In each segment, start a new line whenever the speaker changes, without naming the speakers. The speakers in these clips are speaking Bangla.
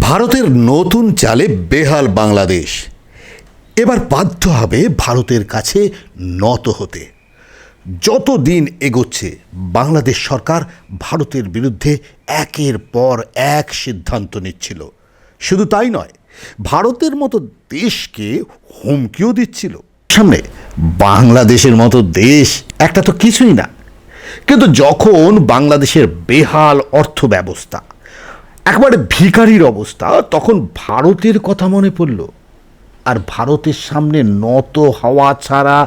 ভারতের নতুন চালে বেহাল বাংলাদেশ এবার বাধ্য হবে ভারতের কাছে নত হতে। যত দিন এগোচ্ছে বাংলাদেশ সরকার ভারতের বিরুদ্ধে একের পর এক সিদ্ধান্ত নিচ্ছিল। শুধু তাই নয়, ভারতের মতো দেশকে হুমকিও দিচ্ছিল। সামনে বাংলাদেশের মতো দেশ একটা তো কিছুই না, কিন্তু যখন বাংলাদেশের বেহাল অর্থ ব্যবস্থা, একবারে ভিখারির অবস্থা, তখন ভারতের কথা মনে পড়ল। আর ভারতের সামনে নত হওয়া ছাড়া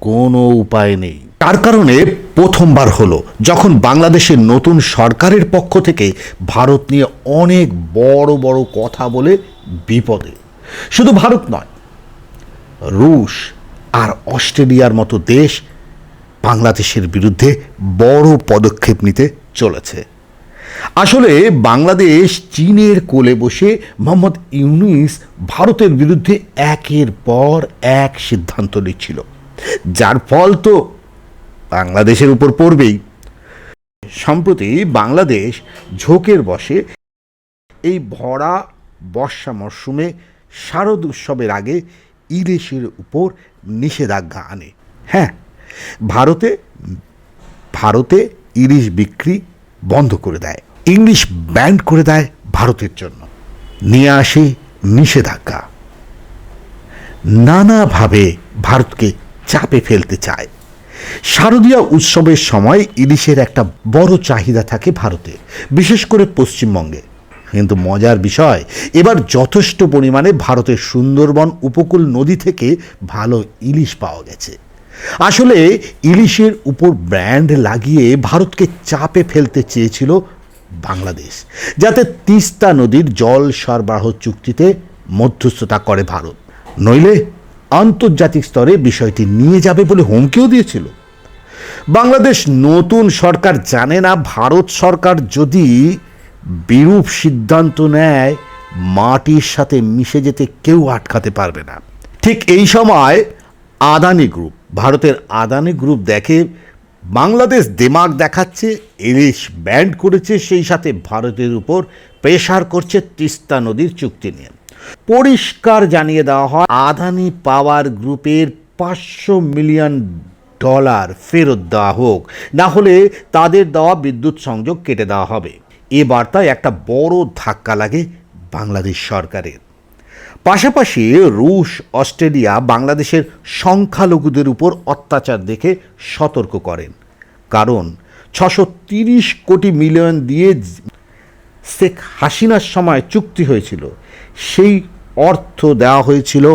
কোনো উপায় নেই। তার কারণে প্রথমবার হলো যখন বাংলাদেশের নতুন সরকারের পক্ষ থেকে ভারত নিয়ে অনেক বড় বড় কথা বলে বিপদে। শুধু ভারত নয়, রুশ আর অস্ট্রেলিয়ার মতো দেশ বাংলাদেশের বিরুদ্ধে বড় পদক্ষেপ নিতে চলেছে। আসলে বাংলাদেশ চীনের কোলে বসে মোহাম্মদ ইউনূস ভারতের বিরুদ্ধে একের পর এক সিদ্ধান্ত নিচ্ছিল, যার ফল তো বাংলাদেশের উপর পড়বেই। সম্প্রতি বাংলাদেশ ঝোঁকের বশে এই ভরা বর্ষা মরশুমে শারদ উৎসবের আগে ইলিশের উপর নিষেধাজ্ঞা আনে। হ্যাঁ, ভারতে ইলিশ বিক্রি বন্ধ করে দেয়, ইংলিশ ব্যান করে দেয় ভারতের জন্য, নিয়ে আসে নিষেধাজ্ঞা। নানাভাবে ভারতকে চাপে ফেলতে চায়। শারদীয় উৎসবের সময় ইলিশের একটা বড় চাহিদা থাকে ভারতে, বিশেষ করে পশ্চিমবঙ্গে। কিন্তু মজার বিষয়, এবার যথেষ্ট পরিমাণে ভারতের সুন্দরবন উপকূল নদী থেকে ভালো ইলিশ পাওয়া গেছে। আসলে ইলিশের উপর ব্র্যান্ড লাগিয়ে ভারতকে চাপে ফেলতে চেয়েছিল বাংলাদেশ, যাতে তিস্তা নদীর জল সরবরাহ চুক্তিতে মধ্যস্থতা করে ভারত, নইলে আন্তর্জাতিক স্তরে বিষয়টি নিয়ে যাবে বলে হুমকিও দিয়েছিল। বাংলাদেশ নতুন সরকার জানে না, ভারত সরকার যদি বিরূপ সিদ্ধান্ত নেয়, মাটির সাথে মিশে যেতে কেউ আটকাতে পারবে না। ঠিক এই সময় আদানি গ্রুপ, ভারতের আদানি গ্রুপ দেখে বাংলাদেশ দেমাগ দেখাচ্ছে, ইলিশ ব্যান্ড করেছে, সেই সাথে ভারতের উপর প্রেশার করছে তিস্তা নদীর চুক্তি নিয়ে। পরিষ্কার জানিয়ে দেওয়া হয় আদানি পাওয়ার গ্রুপের $500 মিলিয়ন ফেরত দেওয়া হোক, না হলে তাদের দেওয়া বিদ্যুৎ সংযোগ কেটে দেওয়া হবে। এ বার্তায় একটা বড় ধাক্কা লাগে বাংলাদেশ সরকারের। পাশাপাশি রুশ, অস্ট্রেলিয়া বাংলাদেশের সংখ্যালঘুদের উপর অত্যাচার দেখে সতর্ক করেন, কারণ 630 কোটি মিলিয়ন দিয়ে শেখ হাসিনার সময় চুক্তি হয়েছিল, সেই অর্থ দেওয়া হয়েছিল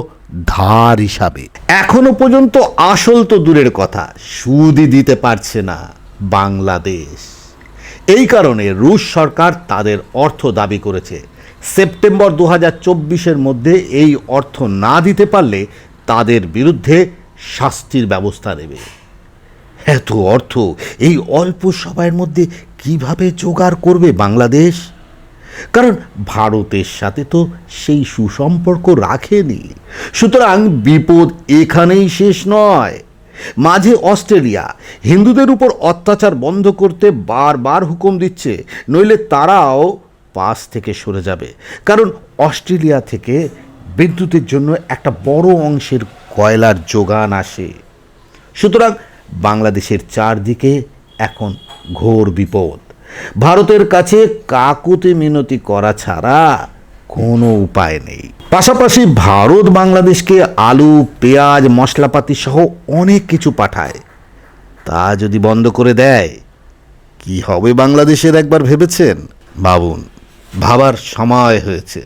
ধার হিসাবে। এখনো পর্যন্ত আসল তো দূরের কথা, সুদই দিতে পারছে না বাংলাদেশ। এই কারণে রুশ সরকার তাদের অর্থ দাবি করেছে। সেপ্টেম্বর 2024-এর মধ্যে এই অর্থ না দিতে পারলে তাদের বিরুদ্ধে শাস্তির ব্যবস্থা নেবে। এত অর্থ এই অল্প সময়ের মধ্যে কিভাবে জোগাড় করবে বাংলাদেশ? কারণ ভারতের সাথে তো সেই সুসম্পর্ক রাখেনি। সুতরাং বিপদ এখানেই শেষ নয়। মাঝে অস্ট্রেলিয়া হিন্দুদের উপর অত্যাচার বন্ধ করতে বারবার হুকুম দিচ্ছে, নইলে তারাও পাশ থেকে সরে যাবে। কারণ অস্ট্রেলিয়া থেকে বিদ্যুতের জন্য একটা বড় অংশের কয়লার যোগান আসে। সুতরাং বাংলাদেশের চারদিকে এখন ঘোর বিপদ। ভারতের কাছে কাকুতি মিনতি করা ছাড়া কোনো উপায় নেই। পাশাপাশি ভারত বাংলাদেশকে আলু, পেঁয়াজ, মশলাপাতি সহ অনেক কিছু পাঠায়। তা যদি বন্ধ করে দেয়, কি হবে বাংলাদেশের একবার ভেবেছেন? ভাবুন, ভাবার সময় হয়েছে।